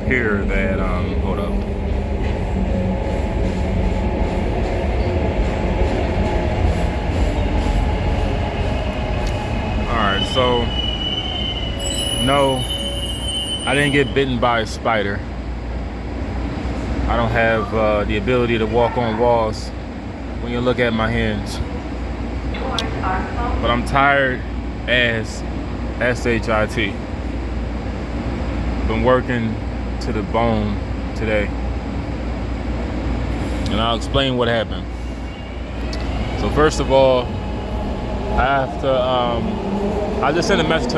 here that hold up. Alright, so no, I didn't get bitten by a spider. I don't have the ability to walk on walls when you look at my hands. But I'm tired as SHIT. Been working to the bone today. And I'll explain what happened. So first of all, I have to, I just sent a message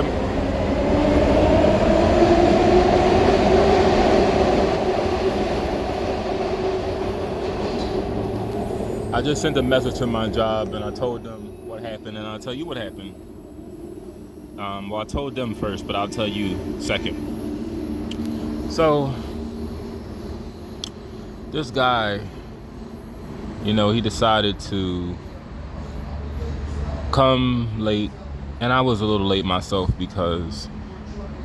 to my job, and I told them what happened, and I'll tell you what happened. Well, I told them first, but I'll tell you second. So, this guy, he decided to come late, and I was a little late myself because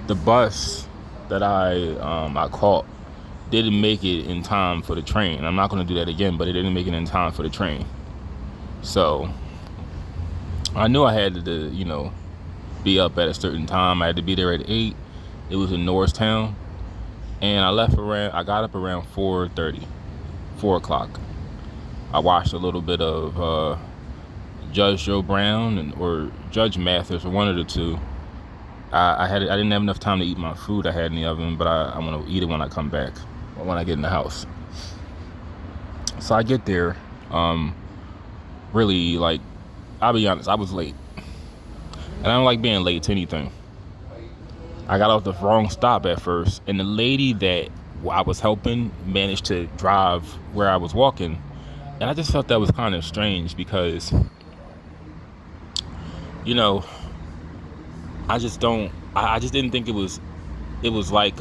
the bus that I caught didn't make it in time for the train. I'm not going to do that again, but it didn't make it in time for the train. So I knew I had to, be up at a certain time. I had to be there at 8. It was in Norristown, and I got up around 4:30, 4 o'clock. I watched a little bit of Judge Joe Brown or Judge Mathis, or one of the two. I didn't have enough time to eat my food I had in the oven, but I'm gonna eat it when I come back, or when I get in the house. So I get there, really, like, I'll be honest, I was late, and I don't like being late to anything. I got off the wrong stop at first, and the lady that I was helping managed to drive where I was walking, and I just felt that was kind of strange because, I just didn't think it was like,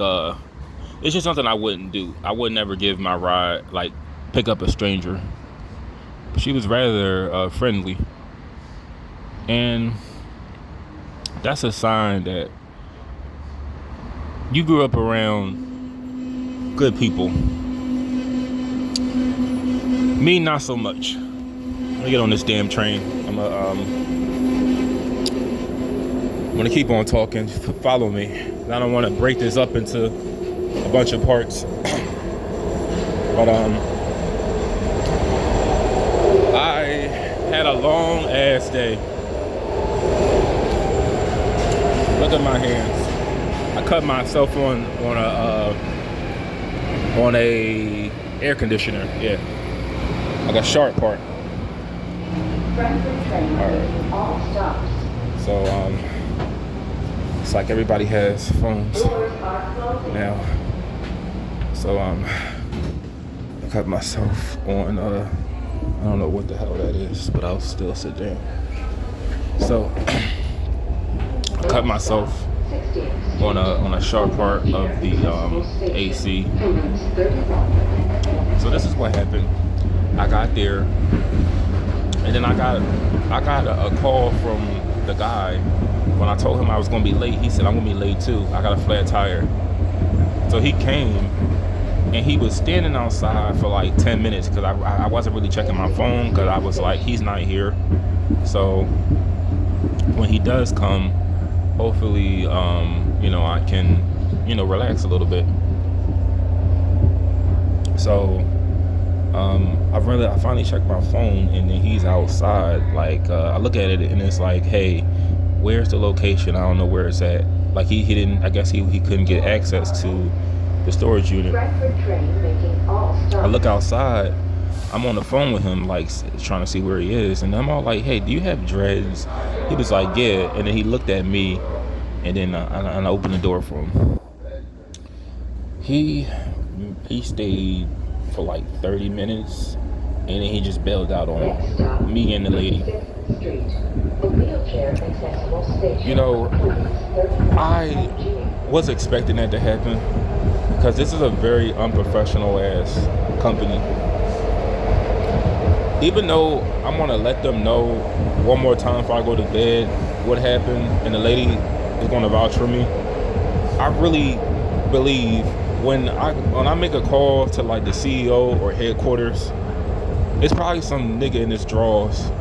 it's just something I wouldn't do. I would never give my ride, like, pick up a stranger. But she was rather friendly. And that's a sign that you grew up around good people. Me, not so much. Let me get on this damn train. I'm gonna keep on talking. Follow me. I don't want to break this up into a bunch of parts. But I had a long ass day. Look at my hands. I cut myself on a air conditioner. Yeah, like a sharp part. All right. So it's like everybody has phones now. So I cut myself on I don't know what the hell that is, but I'll still sit down. So I cut myself on a sharp part of the AC. So this is what happened. I got there, and then I got a call from the guy. When I told him I was gonna be late, he said, I'm gonna be late too. I got a flat tire. So he came, and he was standing outside for like 10 minutes because I wasn't really checking my phone because I was like, he's not here. So when he does come, hopefully, I can, relax a little bit. So I finally checked my phone, and then he's outside. Like, I look at it, and it's like, hey, where's the location? I don't know where it's at. Like, he didn't, I guess he couldn't get access to the storage unit. I look outside. I'm on the phone with him, like, trying to see where he is, and I'm all like, hey, do you have dreads? He was like, yeah. And then he looked at me, and then I opened the door for him. He stayed for like 30 minutes, and then he just bailed out on me and the lady. I was expecting that to happen because this is a very unprofessional ass company. Even though I'm gonna let them know one more time before I go to bed what happened, and the lady is gonna vouch for me, I really believe when I make a call to like the CEO or headquarters, it's probably some nigga in his drawers,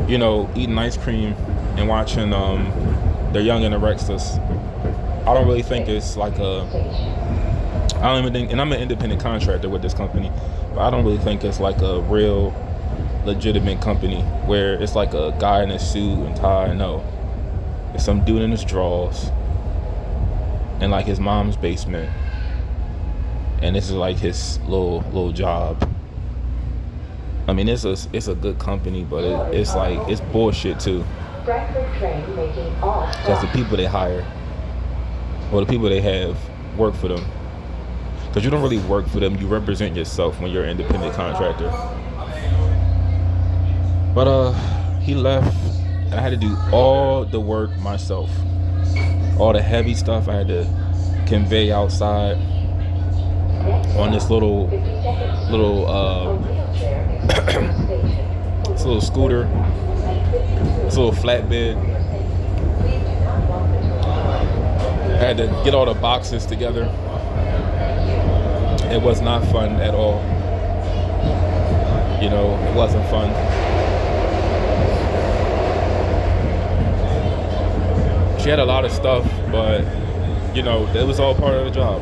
eating ice cream and watching The Young and the Restless. I don't really think it's like I don't even think, and I'm an independent contractor with this company, but I don't really think it's like a real legitimate company where it's like a guy in a suit and tie. No, it's some dude in his drawers in like his mom's basement, and this is like his little job. I mean, it's a good company, but it's like it's bullshit too. Because the people they hire, or the people they have, work for them. Because you don't really work for them; you represent yourself when you're an independent contractor. But he left, and I had to do all the work myself. All the heavy stuff I had to convey outside on this little this little scooter, this little flatbed. I had to get all the boxes together. It was not fun at all. It wasn't fun. She had a lot of stuff, but it was all part of the job.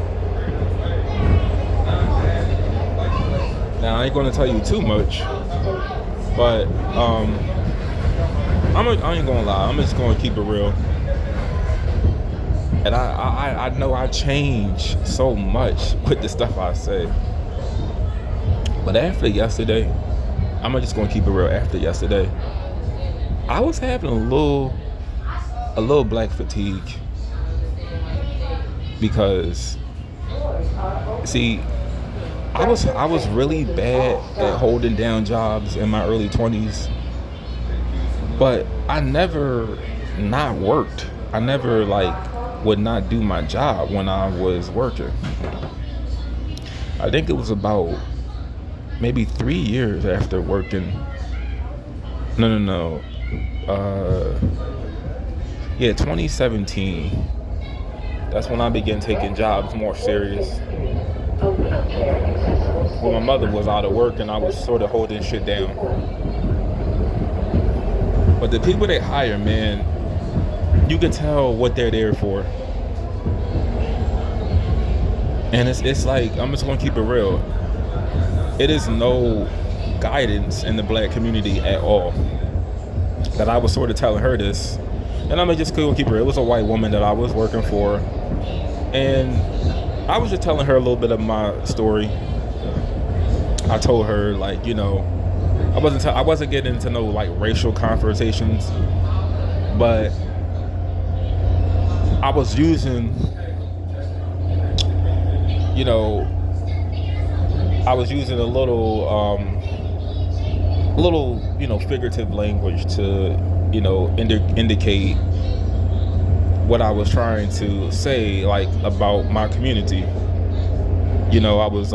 Now I ain't gonna tell you too much, but I ain't gonna lie. I'm just gonna keep it real. And I know I change so much with the stuff I say. But after yesterday, I'm just gonna keep it real. After yesterday, I was having a little black fatigue, because see, I was really bad at holding down jobs in my early 20s, but I never not worked. I never would not do my job when I was working. I think it was about maybe 3 years after working. No. 2017. That's when I began taking jobs more serious. When my mother was out of work and I was sort of holding shit down. But the people they hire, man, you can tell what they're there for. And it's like, I'm just gonna keep it real. It is no guidance in the black community at all. That I was sort of telling her this. And I'm just gonna keep it real. It was a white woman that I was working for. And I was just telling her a little bit of my story. I told her, I wasn't getting into no racial confrontations, but I was using, a little figurative language to, indicate what I was trying to say, about my community. I was,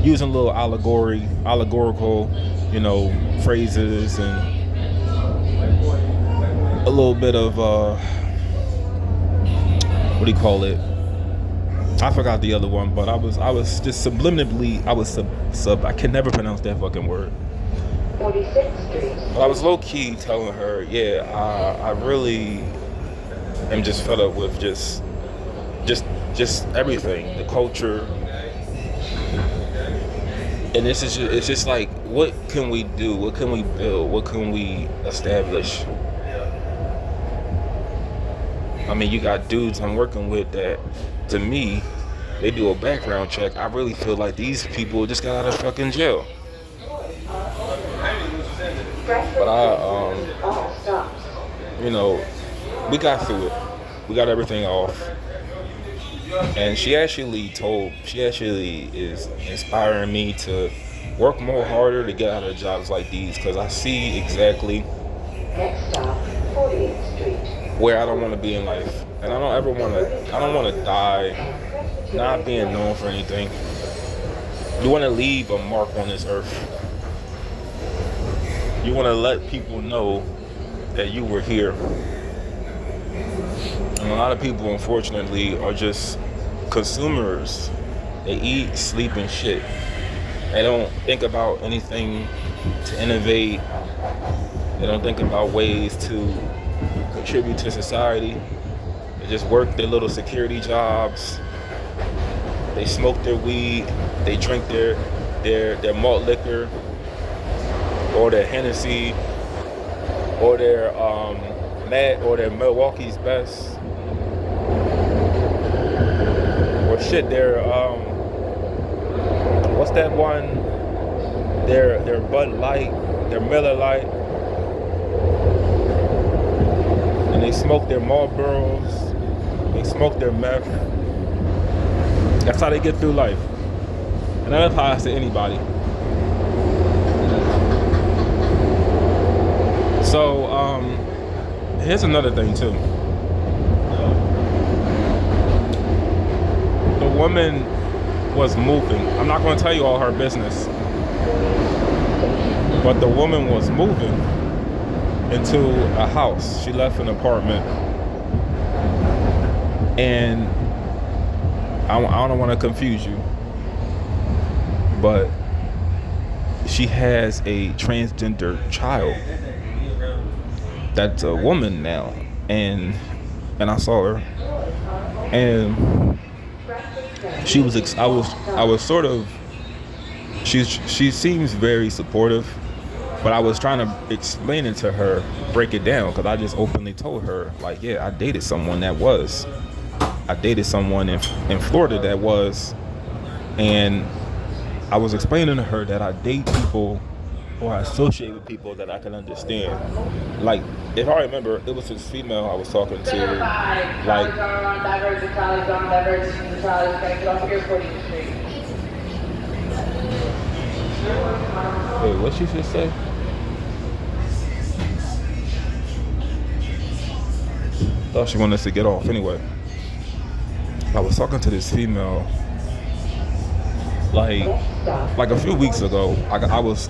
using little allegorical, phrases, and a little bit of, what do you call it? I forgot the other one, but I was just subliminally, I can never pronounce that fucking word. 46th Street. But I was low key telling her, I really am just fed up with just everything, the culture. And it's just like, what can we do? What can we build? What can we establish? I mean, you got dudes I'm working with that, to me, they do a background check. I really feel like these people just got out of fucking jail. But we got through it. We got everything off. And she actually is inspiring me to work more harder to get out of jobs like these, because I see exactly where I don't want to be in life. And I don't want to die not being known for anything. You want to leave a mark on this earth. You want to let people know that you were here. And a lot of people, unfortunately, are just consumers. They eat, sleep, and shit. They don't think about anything to innovate. They don't think about ways to contribute to society. They just work their little security jobs. They smoke their weed. They drink their malt liquor or their Hennessy or their Milwaukee's Best or shit. Their what's that one? Their Bud Light, their Miller Light, and they smoke their Marlboros. They smoke their meth. That's how they get through life, and that applies to anybody. So here's another thing too. The woman was moving. I'm not going to tell you all her business, but the woman was moving into a house. She left an apartment, and I don't want to confuse you, but she has a transgender child. That's a woman now, and I saw her, and she was. I was sort of. She seems very supportive, but I was trying to explain it to her, break it down, because I just openly told her, like, yeah, I dated someone in Florida that was, and I was explaining to her that I date people or I associate with people that I can understand. Like, if I remember, it was this female I was talking to, like, wait, what she just say? Thought she wanted us to get off. Anyway, I was talking to this female like a few weeks ago. I was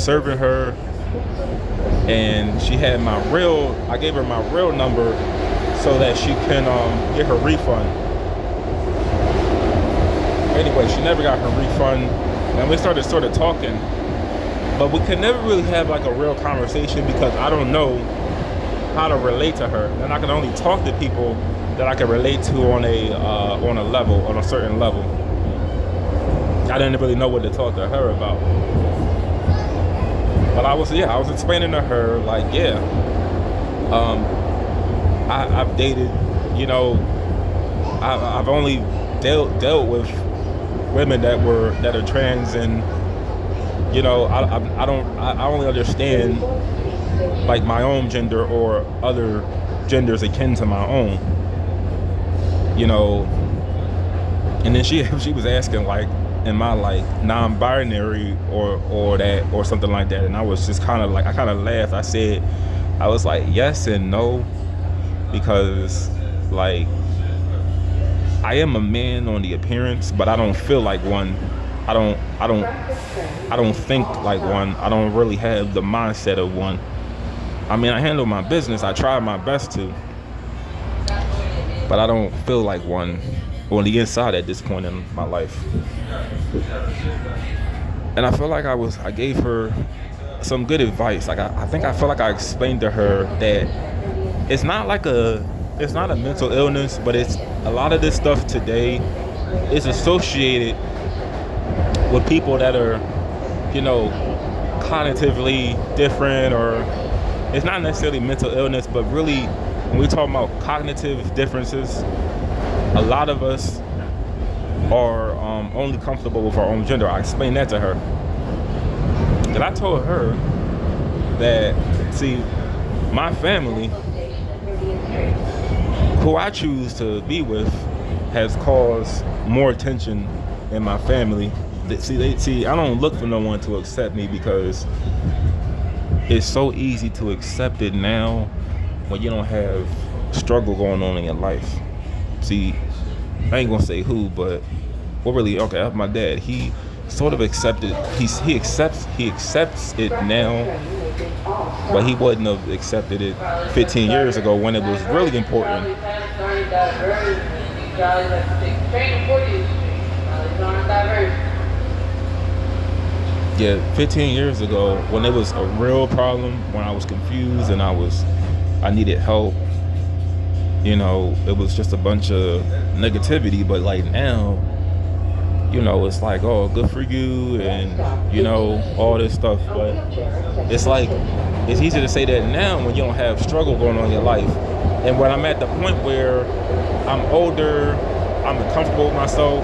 serving her, and she had I gave her my real number so that she can get her refund. Anyway, she never got her refund, and we started sort of talking, but we could never really have like a real conversation because I don't know how to relate to her, and I can only talk to people that I can relate to on a certain level. I didn't really know what to talk to her about, but I was explaining to her, like, yeah, I've dated, I've only dealt with women that are trans, and I only understand like my own gender or other genders akin to my own, and then she was asking, like, am I like non-binary or that or something like that, and I was just kind of like, I kind of laughed. I was like, yes and no, because like I am a man on the appearance, but I don't feel like one. I don't think like one. I don't really have the mindset of one. I mean, I handle my business. I try my best to, but I don't feel like one on the inside at this point in my life. And I feel like I gave her some good advice. Like I feel like I explained to her that it's not a mental illness, but it's a lot of this stuff today is associated with people that are, cognitively different, or it's not necessarily mental illness, but really when we talk about cognitive differences, a lot of us are only comfortable with our own gender. I explained that to her. And I told her that, see, my family, who I choose to be with, has caused more attention in my family. See, I don't look for no one to accept me, because it's so easy to accept it now when you don't have struggle going on in your life. See, I ain't gonna say who, but my dad, he sort of accepted, he accepts it now, but he wouldn't have accepted it 15 years ago when it was really important diversion, and you guys have to take the train to 40th Street. These aren't diversion. Yeah, 15 years ago, when it was a real problem, when I was confused and I needed help, you know, it was just a bunch of negativity. But like now, you know, it's like, oh, good for you, and you know, all this stuff. But it's like, it's easy to say that now when you don't have struggle going on in your life. And when I'm at the point where I'm older, I'm comfortable with myself,